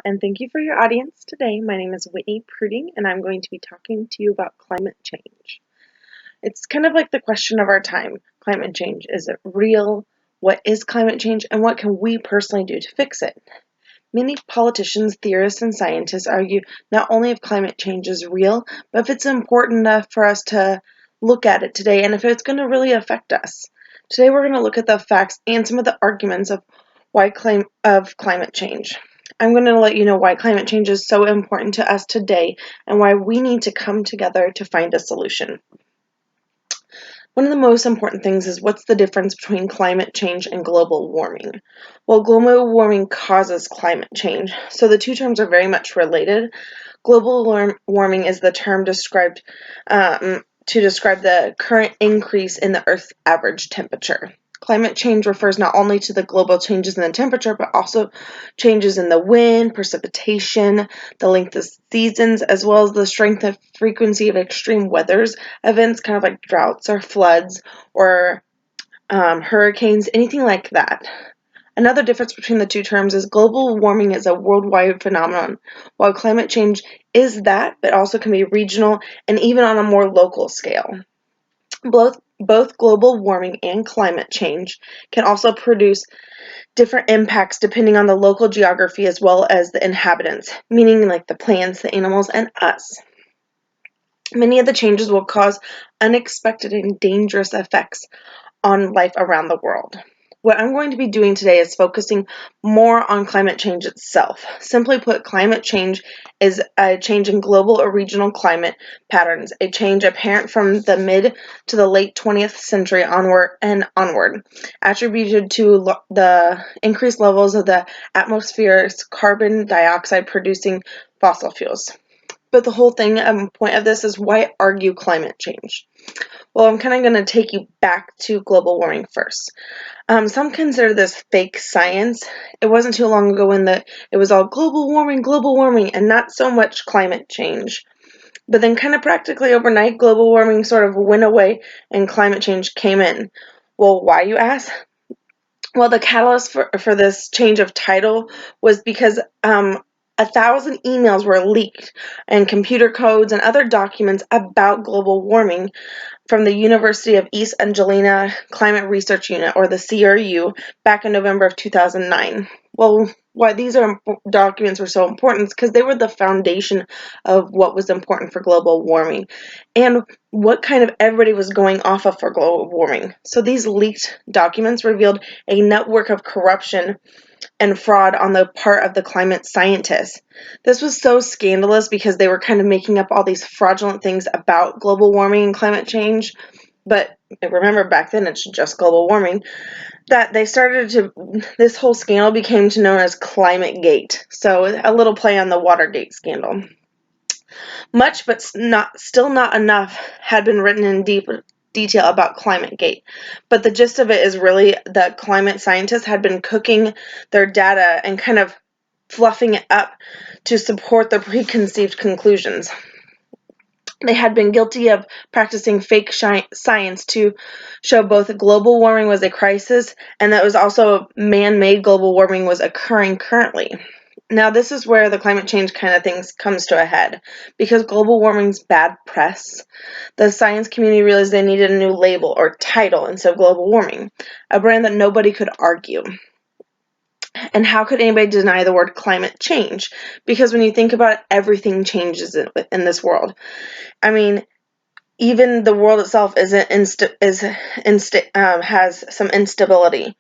and thank you for your audience today. My name is Whitney Pruding, and I'm going to be talking to you about climate change. It's kind of like the question of our time. Climate change, is it real? What is climate change, and what can we personally do to fix it? Many politicians, theorists, and scientists argue not only if climate change is real, but if it's important enough for us to look at it today and if it's going to really affect us. Today we're going to look at the facts and some of the arguments of climate change. I'm going to let you know why climate change is so important to us today and why we need to come together to find a solution. One of the most important things is what's the difference between climate change and global warming? Well, global warming causes climate change, so the two terms are very much related. Global warming is the term described to describe the current increase in the Earth's average temperature. Climate change refers not only to the global changes in the temperature, but also changes in the wind, precipitation, the length of seasons, as well as the strength and frequency of extreme weather events, kind of like droughts or floods or hurricanes, anything like that. Another difference between the two terms is global warming is a worldwide phenomenon, while climate change is that, but also can be regional and even on a more local scale. Both global warming and climate change can also produce different impacts depending on the local geography as well as the inhabitants, meaning like the plants, the animals, and us. Many of the changes will cause unexpected and dangerous effects on life around the world. What I'm going to be doing today is focusing more on climate change itself. Simply put, climate change is a change in global or regional climate patterns, a change apparent from the mid to the late 20th century onward, attributed to the increased levels of the atmosphere's carbon dioxide producing fossil fuels. But the whole point of this is why argue climate change? Well, I'm kind of going to take you back to global warming first. Some consider this fake science. It wasn't too long ago when it was all global warming, and not so much climate change. But then kind of practically overnight, global warming sort of went away and climate change came in. Well, why, you ask? Well, the catalyst for this change of title was because 1,000 emails were leaked and computer codes and other documents about global warming from the University of East Anglia Climate Research Unit, or the CRU, back in November of 2009. Well, why these documents were so important is because they were the foundation of what was important for global warming and what kind of everybody was going off of for global warming. So these leaked documents revealed a network of corruption and fraud on the part of the climate scientists. This was so scandalous because they were kind of making up all these fraudulent things about global warming and climate change. But remember, back then it's just global warming, that this whole scandal became known as Climategate. So a little play on the Watergate scandal. Much, but still not enough, had been written in detail about Climategate. But the gist of it is really that climate scientists had been cooking their data and kind of fluffing it up to support their preconceived conclusions. They had been guilty of practicing fake science to show both global warming was a crisis and that was also man-made global warming was occurring currently. Now, this is where the climate change kind of things comes to a head. Because global warming's bad press, the science community realized they needed a new label or title instead of global warming, a brand that nobody could argue. And how could anybody deny the word climate change? Because when you think about it, everything changes in this world. I mean, even the world itself has some instability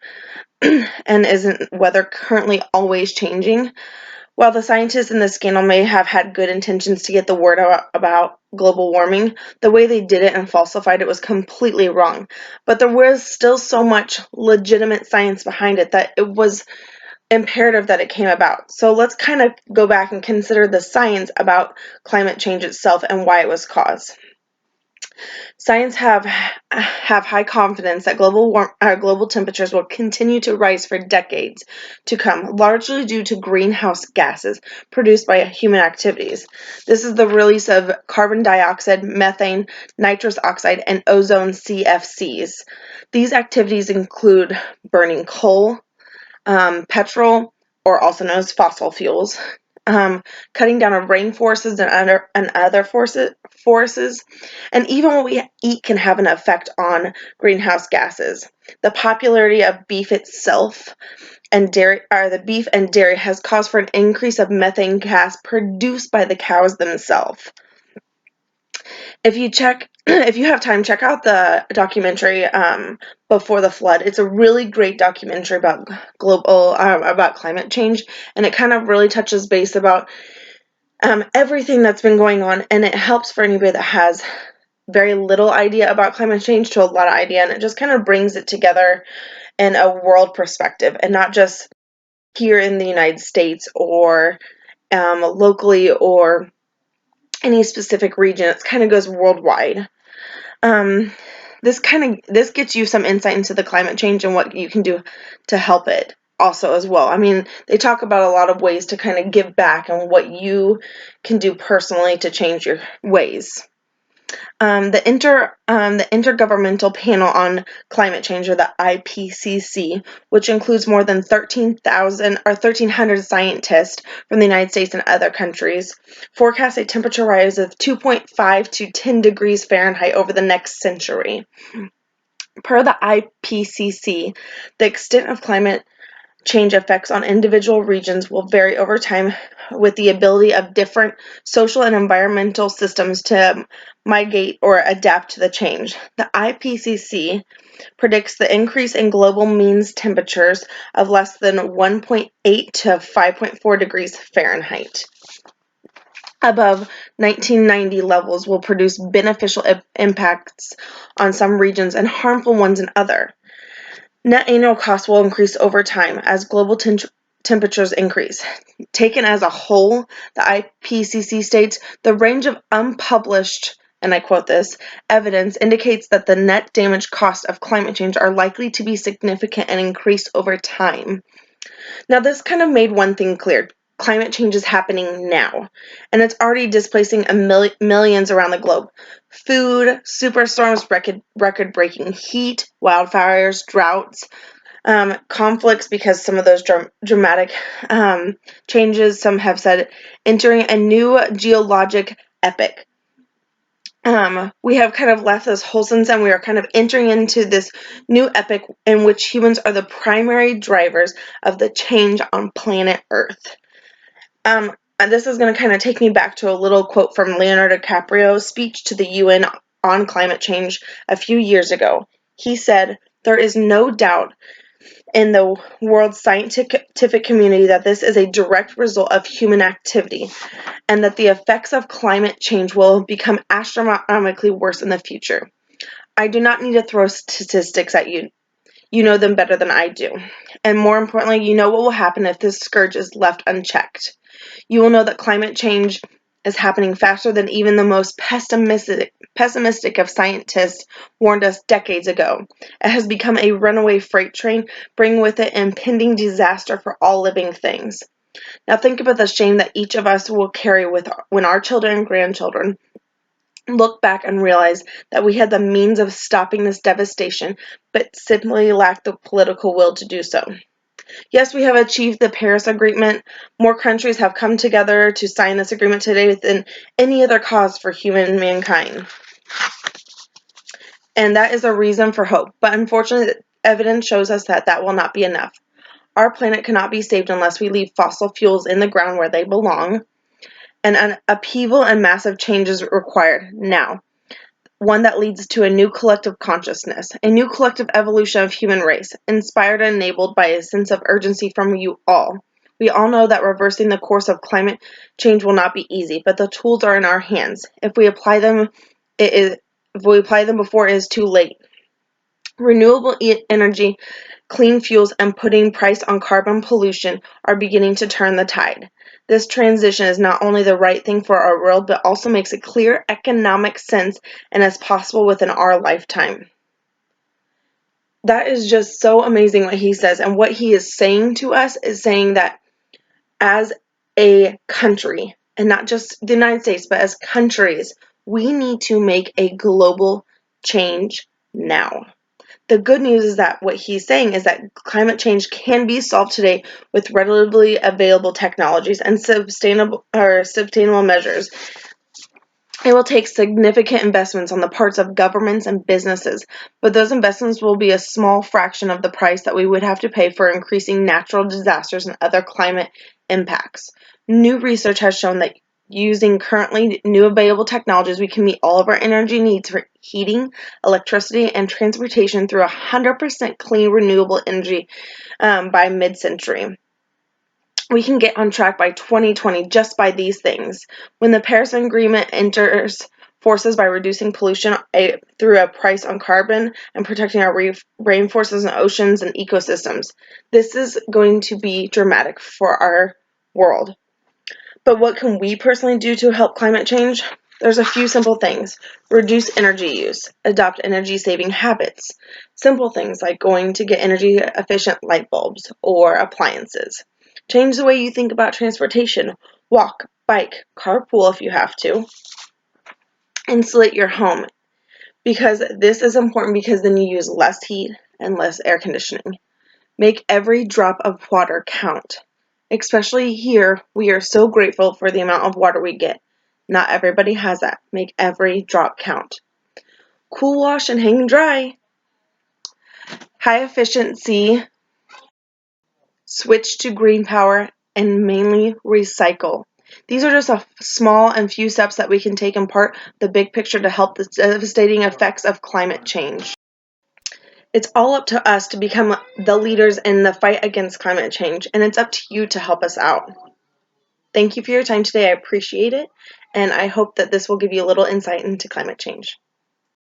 and isn't weather currently always changing. While the scientists in this scandal may have had good intentions to get the word out about global warming, the way they did it and falsified it was completely wrong. But there was still so much legitimate science behind it that it was imperative that it came about. So let's kind of go back and consider the science about climate change itself and why it was caused. Science have high confidence that global temperatures will continue to rise for decades to come, largely due to greenhouse gases produced by human activities. This is the release of carbon dioxide, methane, nitrous oxide, and ozone CFCs. These activities include burning coal, petrol, or also known as fossil fuels, cutting down on rainforests and other forests, and even what we eat can have an effect on greenhouse gases. The popularity of beef itself and dairy, or the beef and dairy, has caused for an increase of methane gas produced by the cows themselves. If you have time, check out the documentary Before the Flood. It's a really great documentary about climate change, and it kind of really touches base about everything that's been going on, and it helps for anybody that has very little idea about climate change to a lot of idea, and it just kind of brings it together in a world perspective, and not just here in the United States or locally or any specific region. It kind of goes worldwide. This gets you some insight into the climate change and what you can do to help it also as well. I mean, they talk about a lot of ways to kind of give back and what you can do personally to change your ways. The Intergovernmental Panel on Climate Change, or the IPCC, which includes more than 1,300 scientists from the United States and other countries, forecasts a temperature rise of 2.5 to 10 degrees Fahrenheit over the next century. Per the IPCC, the extent of climate change effects on individual regions will vary over time, with the ability of different social and environmental systems to mitigate or adapt to the change. The IPCC predicts the increase in global mean temperatures of less than 1.8 to 5.4 degrees Fahrenheit above 1990 levels will produce beneficial impacts on some regions and harmful ones in others. Net annual costs will increase over time as global temperatures increase. Taken as a whole, the IPCC states, the range of unpublished, and I quote this, evidence indicates that the net damage costs of climate change are likely to be significant and increase over time. Now, this kind of made one thing clear. Climate change is happening now, and it's already displacing millions around the globe. Food, superstorms, record-breaking heat, wildfires, droughts, conflicts because some of those dramatic changes, some have said, entering a new geologic epoch. We have kind of left this whole sense, and we are kind of entering into this new epoch in which humans are the primary drivers of the change on planet Earth. And this is going to kind of take me back to a little quote from Leonardo DiCaprio's speech to the UN on climate change a few years ago. He said, "There is no doubt in the world's scientific community that this is a direct result of human activity, and that the effects of climate change will become astronomically worse in the future. I do not need to throw statistics at you. You know them better than I do. And more importantly, you know what will happen if this scourge is left unchecked. You will know that climate change is happening faster than even the most pessimistic of scientists warned us decades ago. It has become a runaway freight train, bringing with it impending disaster for all living things. Now think about the shame that each of us will carry when our children and grandchildren look back and realize that we had the means of stopping this devastation, but simply lacked the political will to do so. Yes, we have achieved the Paris Agreement. More countries have come together to sign this agreement today than any other cause for mankind. And that is a reason for hope. But unfortunately, evidence shows us that that will not be enough. Our planet cannot be saved unless we leave fossil fuels in the ground where they belong. And an upheaval and massive change is required now. One that leads to a new collective consciousness, a new collective evolution of human race, inspired and enabled by a sense of urgency from you all. We all know that reversing the course of climate change will not be easy, but the tools are in our hands. If we apply them before it is too late. Renewable energy, clean fuels, and putting price on carbon pollution are beginning to turn the tide. This transition is not only the right thing for our world, but also makes a clear economic sense and is possible within our lifetime. That is just so amazing what he says. And what he is saying to us is saying that as a country, and not just the United States, but as countries, we need to make a global change now. The good news is that what he's saying is that climate change can be solved today with readily available technologies and sustainable measures. It will take significant investments on the parts of governments and businesses, but those investments will be a small fraction of the price that we would have to pay for increasing natural disasters and other climate impacts. New research has shown that using currently new available technologies, we can meet all of our energy needs for heating, electricity, and transportation through 100% clean renewable energy by mid-century. We can get on track by 2020 just by these things. When the Paris Agreement enters forces by reducing pollution through a price on carbon and protecting our rainforests and oceans and ecosystems, this is going to be dramatic for our world. But what can we personally do to help climate change? There's a few simple things. Reduce energy use. Adopt energy-saving habits. Simple things like going to get energy-efficient light bulbs or appliances. Change the way you think about transportation. Walk, bike, carpool if you have to. Insulate your home, because this is important because then you use less heat and less air conditioning. Make every drop of water count. Especially here, we are so grateful for the amount of water we get. Not everybody has that. Make every drop count. Cool wash and hang dry. High efficiency. Switch to green power and mainly recycle. These are just a small and few steps that we can take in part the big picture to help the devastating effects of climate change. It's all up to us to become the leaders in the fight against climate change, and it's up to you to help us out. Thank you for your time today. I appreciate it, and I hope that this will give you a little insight into climate change.